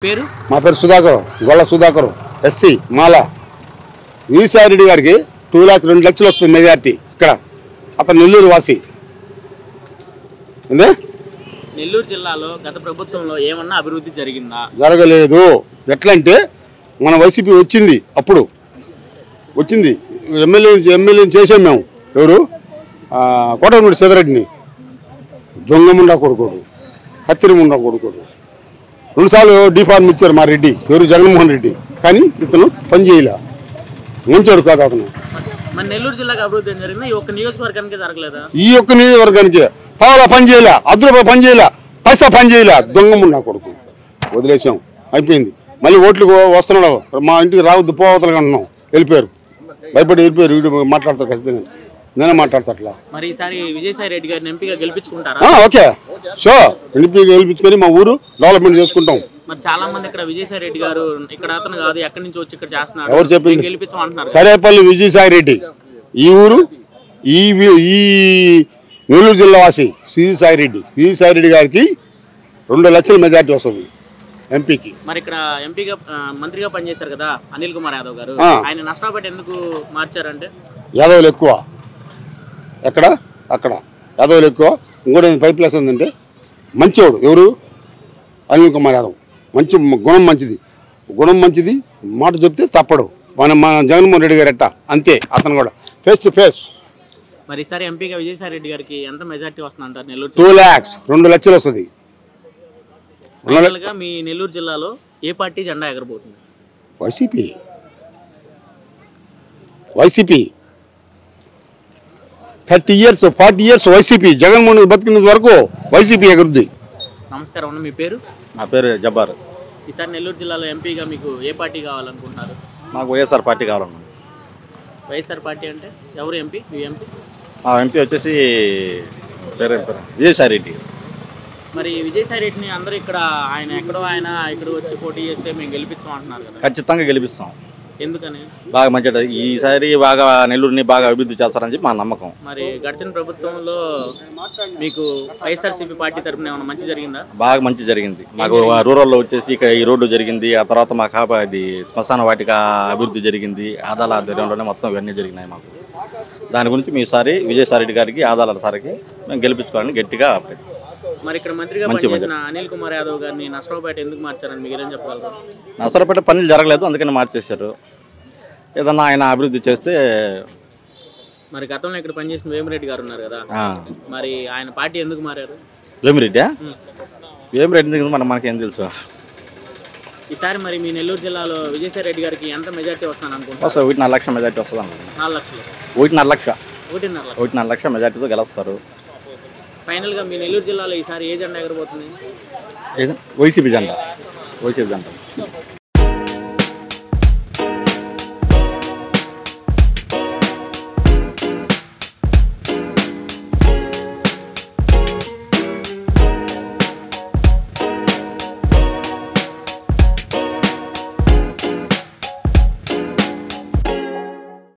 పేరు మా పేరు సుధాకర్ గొల్ల సుధాకర్ ఎస్సీ మాల విజయసాయి రెడ్డి గారికి 2 లక్షలు వస్తుంది మెజార్టీ ఇక్కడ అతను నెల్లూరు వాసి నెల్లూరు జిల్లాలో గత ప్రభుత్వంలో ఏమన్నా అభివృద్ధి జరిగిందా? జరగలేదు. ఎట్లా అంటే మన వైసీపీ వచ్చింది, అప్పుడు వచ్చింది ఎమ్మెల్యేని చేసాం మేము. ఎవరు కోటమిరెడ్డి సీతారెడ్డిని దొంగముండా కొడుకోడు, హత్తిరిముండా కొడుకోడు. 2 సార్లు డిఫార్మ్ ఇచ్చారు మా రెడ్డి, ఎవరు జగన్మోహన్ రెడ్డి. కానీ ఇతను పని చేయలే, మంచోడు కాదు అతను. మన నెల్లూరు జిల్లాకు అభివృద్ధి ఏం జరిగిందా? ఈ ఒక్క నియోజకవర్గానికి జరగలేదా? ఈ ఒక్క నియోజకవర్గానికి పావులా పని చేయలే, ₹10 పని చేయలే, పైసా పని చేయలే. దొంగముండా కొడుకు. వదిలేసాం, అయిపోయింది. మళ్ళీ ఓట్లు వస్తున్నాడు, మా ఇంటికి రావద్దు పోవతలుగా అంటున్నాం. వెళ్ళిపోయారు, భయపడి వెళ్ళిపోయారు. వీడు మాట్లాడతారు ఖచ్చితంగా, నేనే మాట్లాడతా అట్లా. మరి ఈసారి విజయసాయి రెడ్డి గారిని ఎంపీగా గెలిపించుకుంటారా? ఓకే, షో ఎంపీగా గెలిపించుకొని మా ఊరు డెవలప్మెంట్ చేసుకుంటాం. మరి చాలా మంది ఇక్కడ విజయసాయి రెడ్డి గారు ఇక్కడ అతను కాదు, ఎక్కడి నుంచి వచ్చి ఇక్కడ చేస్తున్నారు, ఎవరు చెప్పింది? గెలిపించమంటున్నారు. సరేపల్లి విజయసాయి రెడ్డి ఈ ఊరు ఈ నెల్లూరు జిల్లా వాసి విజయసాయి రెడ్డి. విజయసాయి రెడ్డి గారికి 2 లక్షల మెజార్టీ వస్తుంది ఎంపీకి. మరి ఇక్కడ ఎంపీగా మంత్రిగా పనిచేశారు కదా అనిల్ కుమార్ యాదవ్ గారు, ఆయన నష్టపేట ఎందుకు మార్చారంటే యాదవులు ఎక్కువ ఎక్కడ అక్కడ యాదవులు ఎక్కువ. ఇంకోటి పైప్ ప్లస్ ఏంటంటే మంచివాడు ఎవరు అనిల్ కుమార్ యాదవ్. మంచి గుణం మంచిది, మాట చెప్తే తప్పడు. మన జగన్మోహన్ రెడ్డి గారు ఎట్టా అంతే, అతను కూడా ఫేస్ టు ఫేస్. మరి ఈసారి ఎంపీగా విజయసాయి రెడ్డి గారికి ఎంత మెజార్టీ వస్తుంది అంటారు నెల్లూరు? 2 lakhs 2 లక్షలు వస్తుంది. మీ నెల్లూరు జిల్లాలో ఏ పార్టీ జెండా ఎగరబోతుంది? YCP 30 years 40 years YCP. Jaganmohan బతికినంత వరకు వైసీపీ ఎగురుద్ది. నమస్కారం అన్న, మీ పేరు? నా పేరు జబ్బార్. ఈసారి నెల్లూరు జిల్లాలో ఎంపీగా మీకు ఏ పార్టీ కావాలనుకుంటున్నారు? నాకు వైఎస్ఆర్ పార్టీ కావాలన్నా. వైఎస్ఆర్ పార్టీ అంటే ఎవరు ఎంపీ? మీ ఎంపీ? ఎంపీ వచ్చేసి పేరు విజయసాయి రెడ్డి. మరి విజయసాయి రెడ్డిని అందరూ ఇక్కడ ఆయన ఇక్కడ వచ్చి పోటీ చేస్తే మేము గెలిపించామంటున్నారు కదా. ఖచ్చితంగా గెలిపిస్తాం. ఎందుకని? బాగా మంచిది, ఈసారి బాగా నెల్లూరుని బాగా అభివృద్ధి చేస్తారని చెప్పి మా నమ్మకం. మరి గడిచిన ప్రభుత్వంలో మీకు వైఎస్ఆర్సీపీ పార్టీ తరఫున ఏమైనా మంచి జరిగిందా? బాగా మంచి జరిగింది మాకు. రూరల్లో వచ్చేసి ఇక్కడ ఈ రోడ్డు జరిగింది. ఆ తర్వాత మాకు అది శ్మశాన వాటిక అభివృద్ధి జరిగింది. ఆదాల ఆధ్వర్యంలోనే మొత్తం ఇవన్నీ జరిగినాయి మాకు. దాని గురించి మీసారి విజయసాయి రెడ్డి గారికి ఆదాల సారికి మేము గెలిపించుకోవాలని గట్టిగా. మరి ఇక్కడ మంత్రిగా పనిచేసిన అనిల్ కుమార్ యాదవ్ గారిని నష్టపేట ఎందుకు మార్చారని మీకు ఏం చెప్పగలరు? నష్టపేట పనులు జరగలేదు, అందుకని మార్చేశారు. ఏదన్నా ఆయన అభివృద్ధి చేస్తే. మరి గతంలో ఇక్కడ పనిచేసిన వేమిరెడ్డి గారు ఉన్నారు కదా, మరి ఆయన పార్టీ ఎందుకు మారారు? వేమిరెడ్డి మనకేం తెలుసు. ఈసారి మరి మీ నెల్లూరు జిల్లాలో విజయసాయి రెడ్డి గారికి ఎంత మెజార్టీ వస్తాను అనుకుంటున్నారు? 1.5 లక్ష మెజార్టీ వస్తుంది అన్న. 4 లక్షలు? 1.5 లక్ష మెజార్టీతో గెలుస్తారు. ఫైనల్ గా మీ నెల్లూరు జిల్లాలో ఈసారి ఏ జెండా ఎగరబోతుంది? వైసీపీ జెండా.